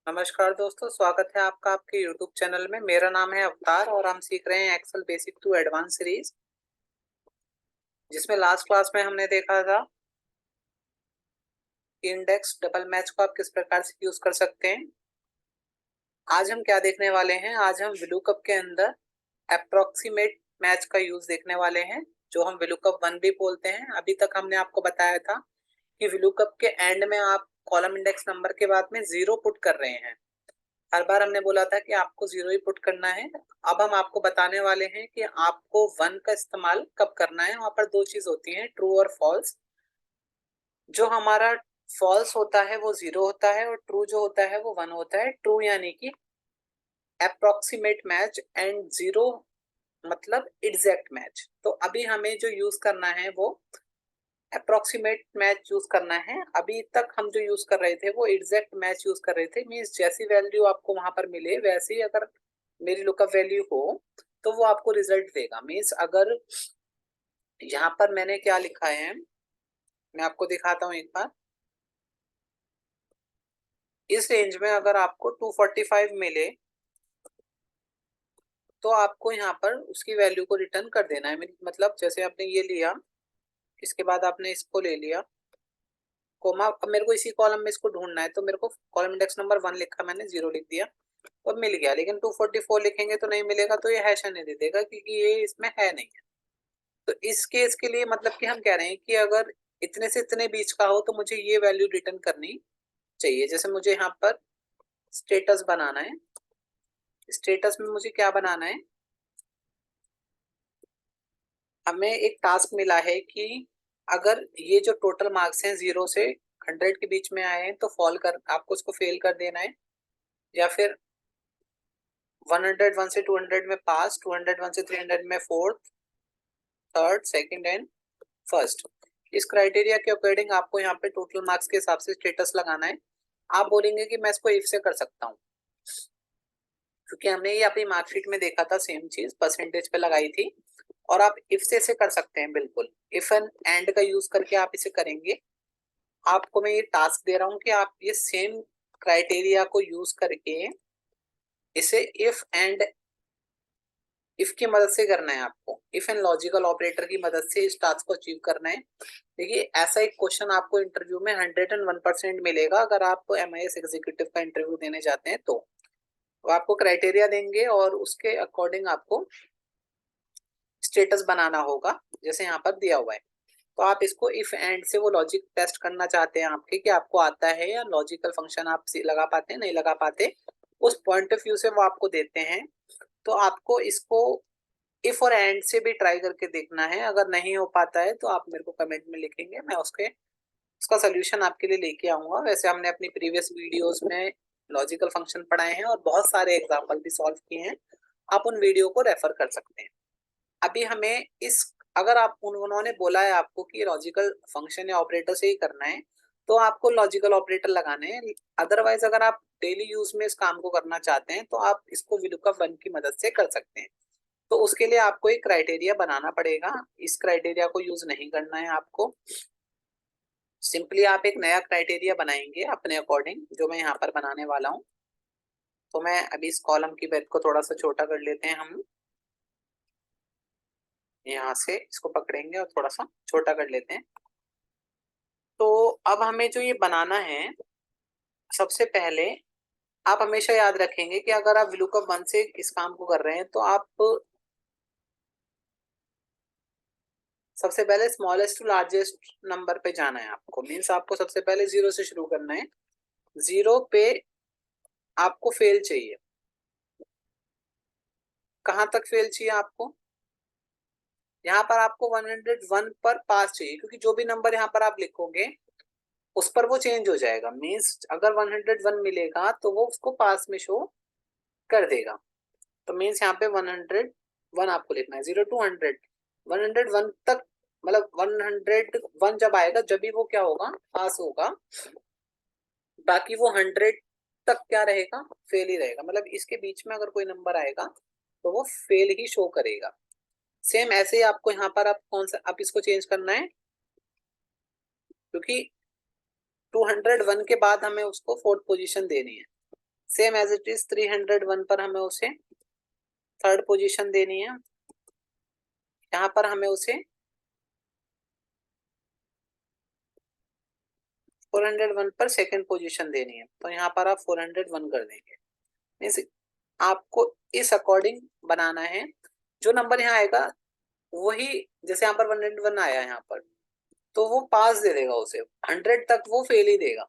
नमस्कार दोस्तों, स्वागत है आपका आपके YouTube चैनल में। मेरा नाम है अवतार और हम सीख रहे हैं Excel basic to advance series, जिसमें लास्ट क्लास में हमने देखा था कि इंडेक्स डबल मैच को आप किस प्रकार से यूज कर सकते हैं। आज हम क्या देखने वाले हैं? आज हम VLOOKUP के अंदर अप्रोक्सीमेट मैच का यूज देखने वाले हैं, जो हम VLOOKUP 1 भी बोलते हैं। अभी तक हमने आपको बताया था कि VLOOKUP के एंड में आप कॉलम इंडेक्स नंबर के बाद में 0 पुट कर रहे हैं। हर बार हमने बोला था कि आपको 0 ही पुट करना है। अब हम आपको बताने वाले हैं कि आपको 1 का इस्तेमाल कब करना है। वहां पर दो चीज होती हैं, ट्रू और फॉल्स। जो हमारा फॉल्स होता है वो 0 होता है और ट्रू जो होता है वो 1 होता है। ट्रू यानी कि अप्रोक्सीमेट मैच एंड 0 मतलब एग्जैक्ट मैच। तो अभी हमें जो यूज करना है वो अप्रोक्सीमेट मैच यूज करना है। अभी तक हम जो यूज कर रहे थे वो एग्जैक्ट मैच यूज कर रहे थे। मीन्स जैसी वैल्यू आपको वहां पर मिले वैसे ही अगर मेरी लुकअप वैल्यू हो तो वो आपको रिजल्ट देगा। मीन्स अगर यहाँ पर मैंने क्या लिखा है, मैं आपको दिखाता हूँ एक बार। इस रेंज में अगर आपको 245 मिले तो आपको यहाँ पर उसकी वैल्यू को रिटर्न कर देना है। मतलब जैसे आपने ये लिया, इसके बाद आपने इसको ले लिया कोमा। अब मेरे को इसी कॉलम में इसको ढूंढना है, तो मेरे को कॉलम इंडेक्स नंबर 1 लिखा, मैंने 0 लिख दिया तो मिल गया। लेकिन 244 लिखेंगे तो नहीं मिलेगा, तो ये हैश नहीं दे देगा क्योंकि ये इसमें है नहीं है। तो इस केस के लिए मतलब कि हम कह रहे हैं कि अगर इतने से इतने बीच का हो तो मुझे ये वैल्यू रिटर्न करनी चाहिए। जैसे मुझे यहाँ पर स्टेटस बनाना है। स्टेटस में मुझे क्या बनाना है, हमें एक टास्क मिला है कि अगर ये जो टोटल मार्क्स हैं 0 से 100 के बीच में आए हैं तो फॉल कर आपको उसको फेल कर देना है, या फिर 101 से 200 में पास, 201 से 300 में fourth, third, second and first. इस क्राइटेरिया के अकॉर्डिंग आपको यहाँ पे टोटल मार्क्स के हिसाब से स्टेटस लगाना है। आप बोलेंगे कि मैं इसको इफ से कर सकता हूँ, क्योंकि हमने ये अपनी मार्कशीट में देखा था, सेम चीज परसेंटेज पे लगाई थी। और आप इफ से इसे कर सकते हैं, बिल्कुल इफ एंड एंड का यूज करके आप इसे करेंगे। आपको मैं ये टास्क दे रहा हूँ कि आप ये सेम क्राइटेरिया को यूज करके इसे इफ एंड इफ की मदद से करना है। आपको इफ एंड लॉजिकल ऑपरेटर की मदद से इस टास्क को अचीव करना है। देखिए, ऐसा एक क्वेश्चन आपको इंटरव्यू में 101% मिलेगा अगर आप MIS एग्जीक्यूटिव का इंटरव्यू देने जाते हैं। तो वो आपको क्राइटेरिया देंगे और उसके अकॉर्डिंग आपको स्टेटस बनाना होगा, जैसे यहाँ पर दिया हुआ है। तो आप इसको इफ एंड से वो लॉजिक टेस्ट करना चाहते हैं आपके कि आपको आता है, या लॉजिकल फंक्शन आप लगा पाते हैं नहीं लगा पाते, उस पॉइंट ऑफ व्यू से वो आपको देते हैं। तो आपको इसको इफ और एंड से भी ट्राई करके देखना है। अगर नहीं हो पाता है तो आप मेरे को कमेंट में लिखेंगे, मैं उसका सोल्यूशन आपके लिए लेके आऊंगा। वैसे हमने अपनी प्रीवियस वीडियोस में लॉजिकल फंक्शन पढ़ाए हैं और बहुत सारे एग्जांपल भी सॉल्व किए हैं, आप उन वीडियो को रेफर कर सकते हैं। अभी हमें इस अगर आप उन्होंने बोला है आपको कि लॉजिकल फंक्शन या ऑपरेटर से ही करना है तो आपको लॉजिकल ऑपरेटर लगाने हैं। अदरवाइज अगर आप डेली यूज में इस काम को करना चाहते हैं तो आप इसको VLOOKUP 1 की मदद से कर सकते हैं। तो उसके लिए आपको एक क्राइटेरिया बनाना पड़ेगा। इस क्राइटेरिया को यूज नहीं करना है आपको। सिंपली आप एक नया क्राइटेरिया बनाएंगे अपने अकॉर्डिंग, जो मैं यहाँ पर बनाने वाला हूँ। तो मैं अभी इस कॉलम की ब्रेथ को थोड़ा सा छोटा कर लेते हैं। हम यहाँ से इसको पकड़ेंगे और थोड़ा सा छोटा कर लेते हैं। तो अब हमें जो ये बनाना है, सबसे पहले आप हमेशा याद रखेंगे कि अगर आप VLOOKUP 1 से इस काम को कर रहे हैं तो आप सबसे पहले स्मॉलेस्ट टू लार्जेस्ट नंबर पे जाना है आपको। मीन्स आपको सबसे पहले 0 से शुरू करना है। 0 पे आपको फेल चाहिए। कहां तक फेल चाहिए आपको? यहाँ पर आपको 101 पर पास चाहिए, क्योंकि जो भी नंबर यहाँ पर आप लिखोगे उस पर वो चेंज हो जाएगा। मीन्स अगर 101 मिलेगा तो वो उसको पास में शो कर देगा। तो मीन्स यहाँ पे 101 आपको लिखना है। 0 to 100, 101 तक, मतलब 101 जब आएगा जब भी वो क्या होगा, पास होगा। बाकी वो 100 तक क्या रहेगा, फेल ही रहेगा। मतलब इसके बीच में अगर कोई नंबर आएगा तो वो फेल ही शो करेगा। सेम ऐसे ही आपको यहाँ पर आप कौन सा आप इसको चेंज करना है, क्योंकि 201 के बाद हमें उसको फोर्थ पोजीशन देनी है। सेम एज इट इज 301 पर हमें उसे थर्ड पोजीशन देनी है, यहाँ पर हमें उसे 401 पर सेकंड पोजीशन देनी है, तो यहाँ पर आप 401 कर देंगे। मीन्स आपको इस अकॉर्डिंग बनाना है, जो नंबर यहाँ आएगा वही, जैसे यहाँ पर 101 आया यहाँ पर, तो वो पास दे देगा उसे, 100 तक वो फेल ही देगा।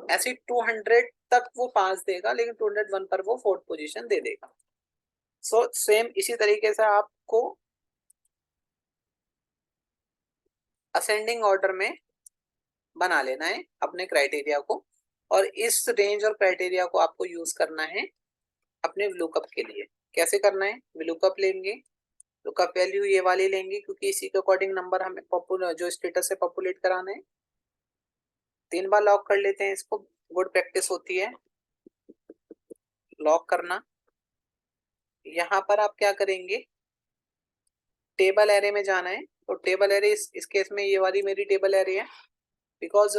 ऐसे 200 तक वो पास देगा, लेकिन 201 पर वो फोर्थ पोजीशन दे देगा। सो सेम इसी तरीके से आपको असेंडिंग ऑर्डर में बना लेना है अपने क्राइटेरिया को, और इस रेंज और क्राइटेरिया को आपको यूज करना है अपने लुकअप के लिए। कैसे करना है? लुकअप लेंगे, लुकअप वैल्यू ये वाली लेंगे, क्योंकि इसी के अकॉर्डिंग नंबर हमें जो स्टेटस है पॉपुलेट कराना है। 3 बार लॉक कर लेते हैं इसको, गुड प्रैक्टिस होती है लॉक करना। यहाँ पर आप क्या करेंगे, टेबल एरे में जाना है, तो टेबल एरे इस केस में ये वाली मेरी टेबल एरे है, बिकॉज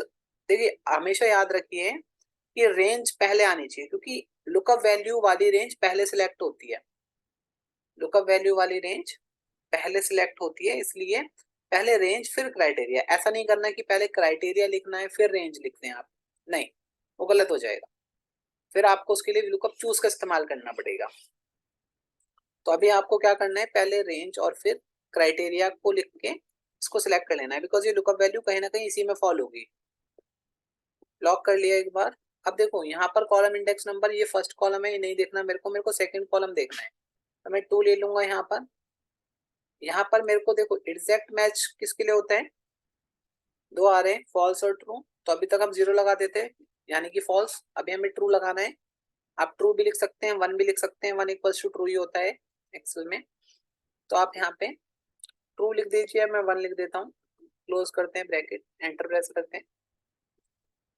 देखिए हमेशा याद रखिए कि रेंज पहले आनी चाहिए, क्योंकि लुकअप वैल्यू वाली रेंज पहले सिलेक्ट होती है, लुकअप वैल्यू वाली रेंज पहले सिलेक्ट होती है, इसलिए पहले रेंज फिर क्राइटेरिया। ऐसा नहीं करना कि पहले क्राइटेरिया लिखना है फिर रेंज लिखते हैं आप, नहीं, वो गलत हो जाएगा, फिर आपको उसके लिए लुकअप चूज का इस्तेमाल करना पड़ेगा। तो अभी आपको क्या करना है, पहले रेंज और फिर क्राइटेरिया को लिख के इसको सिलेक्ट कर लेना है, बिकॉज ये लुकअप वैल्यू कहीं ना कहीं इसी में फॉल होगी। लॉक कर लिया एक बार। अब देखो यहाँ पर कॉलम इंडेक्स नंबर, ये फर्स्ट कॉलम है, ये नहीं देखना मेरे को सेकंड कॉलम देखना है, तो मैं 2 ले लूंगा यहाँ पर। यहाँ पर मेरे को देखो एग्जैक्ट मैच किसके लिए होता है, 2 आ रहे हैं, फॉल्स और ट्रू, तो अभी तक हम 0 लगा देते हैं, यानी कि फॉल्स। अभी हमें ट्रू लगाना है, आप ट्रू भी लिख सकते हैं, 1 भी लिख सकते हैं, 1 इक्वल्स टू ट्रू ही होता है एक्सेल में। तो आप यहाँ पे ट्रू लिख दीजिए, मैं 1 लिख देता हूँ, क्लोज करते हैं ब्रैकेट, एंटर प्रेस करते हैं,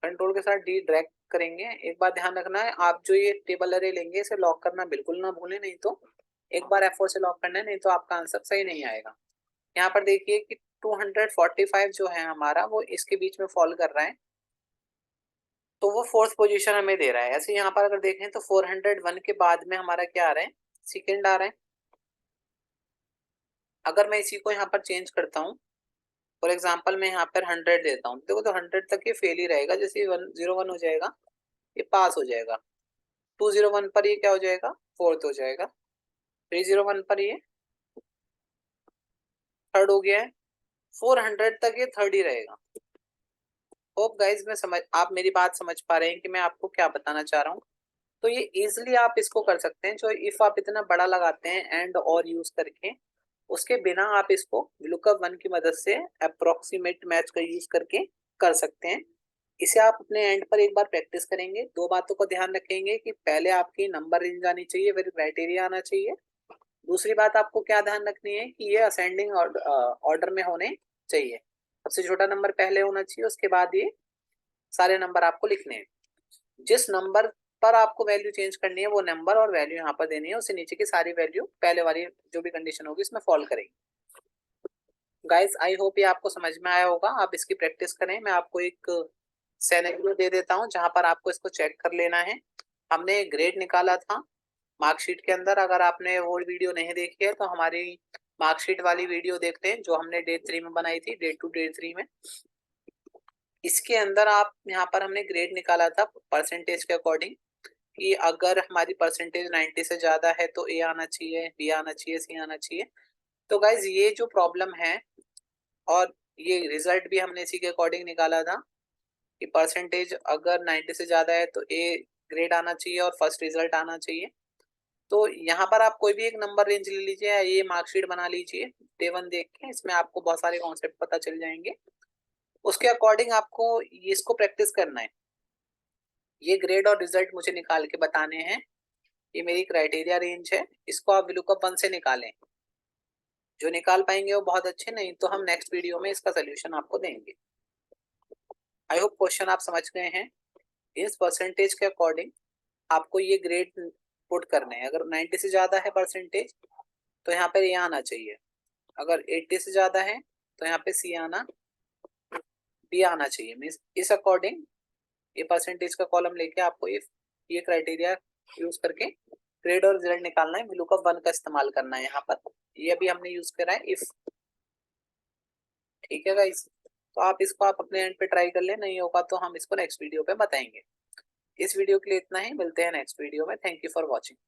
कंट्रोल के साथ डी ड्रैग करेंगे। एक बात ध्यान रखना है, आप जो ये टेबल अरे लेंगे इसे लॉक करना बिल्कुल ना भूलें, नहीं तो एक बार F4 से लॉक करना है, नहीं तो आपका आंसर सही नहीं आएगा। यहाँ पर देखिए कि 245 जो है हमारा, वो इसके बीच में फॉल कर रहा है, तो वो फोर्थ पोजीशन हमें दे रहा है। ऐसे यहाँ पर अगर देखें तो 401 के बाद में हमारा क्या आ रहा है, सेकेंड आ रहा है। अगर मैं इसी को यहाँ पर चेंज करता हूँ, फॉर एग्जाम्पल मैं यहाँ पर 100 देता हूँ, देखो तो 100 तक ये फेल ही रहेगा, जैसे 101 हो जाएगा ये पास हो जाएगा, 201 पर ये क्या हो जाएगा, फोर्थ हो जाएगा, 301 पर ये थर्ड हो गया है, 400 तक ये थर्ड ही रहेगा। होप गाइज आप मेरी बात समझ पा रहे हैं कि मैं आपको क्या बताना चाह रहा हूँ। तो ये इजिली आप इसको कर सकते हैं, जो इफ आप इतना बड़ा लगाते हैं एंड और यूज करके, उसके बिना आप इसको लुकअप 1 की मदद से अप्रोक्सीमेट मैच का यूज करके कर सकते हैं। इसे आप अपने एंड पर एक बार प्रैक्टिस करेंगे, 2 बातों को ध्यान रखेंगे कि पहले आपकी नंबर रेंज आनी चाहिए, फिर क्राइटेरिया आना चाहिए। दूसरी बात आपको क्या ध्यान रखनी है कि ये असेंडिंग ऑर्डर में होने चाहिए, सबसे छोटा नंबर पहले होना चाहिए, उसके बाद ये सारे नंबर आपको लिखने हैं। जिस नंबर पर आपको वैल्यू चेंज करनी है वो नंबर और वैल्यू यहाँ पर देनी है, उससे नीचे की सारी वैल्यू पहले वाली जो भी कंडीशन होगी इसमें फॉल करेगी। गाइस आई होप ये आपको समझ में आया होगा, आप इसकी प्रैक्टिस करें। मैं आपको एक सिनेरियो दे देता हूँ जहां पर आपको इसको चेक कर लेना है। हमने ग्रेड निकाला था मार्कशीट के अंदर, अगर आपने वो वीडियो नहीं देखी है तो हमारी मार्कशीट वाली वीडियो देखते हैं जो हमने डे 3 में बनाई थी, डे 2 डे 3 में। इसके अंदर आप यहाँ पर हमने ग्रेड निकाला था परसेंटेज के अकॉर्डिंग, कि अगर हमारी परसेंटेज 90 से ज्यादा है तो ए आना चाहिए, बी आना चाहिए, सी आना चाहिए। तो गाइज ये जो प्रॉब्लम है, और ये रिजल्ट भी हमने इसी के अकॉर्डिंग निकाला था कि परसेंटेज अगर 90 से ज्यादा है तो ए ग्रेड आना चाहिए और फर्स्ट रिजल्ट आना चाहिए। तो यहाँ पर आप कोई भी एक नंबर रेंज ले लीजिए या ये मार्कशीट बना लीजिए डे 1 देख के, इसमें आपको बहुत सारे कॉन्सेप्ट पता चल जाएंगे। उसके अकॉर्डिंग आपको इसको प्रैक्टिस करना है। ये ग्रेड और रिजल्ट मुझे निकाल के बताने हैं, ये मेरी क्राइटेरिया रेंज है, इसको आप VLOOKUP 1 से निकालें। जो निकाल पाएंगे वो बहुत अच्छे, नहीं तो हम नेक्स्ट वीडियो में इसका सोल्यूशन आपको देंगे। आई होप क्वेश्चन आप समझ गए हैं। इस परसेंटेज के अकॉर्डिंग आपको ये ग्रेड पुट करने हैं। अगर 90 से ज्यादा है परसेंटेज तो यहाँ पर ये आना चाहिए, अगर 80 से ज्यादा है तो यहाँ पे सी आना, बी आना चाहिए। मीन्स इस अकॉर्डिंग ये परसेंटेज का कॉलम लेके आपको ये क्राइटेरिया यूज करके ग्रेड और रिजल्ट निकालना है। VLOOKUP 1 का इस्तेमाल करना है यहाँ पर। ये अभी हमने यूज करा है इफ। ठीक है गाइस, तो आप अपने एंड पे ट्राई कर ले, नहीं होगा तो हम इसको नेक्स्ट वीडियो पे बताएंगे। इस वीडियो के लिए इतना ही, मिलते हैं नेक्स्ट वीडियो में। Thank you for watching.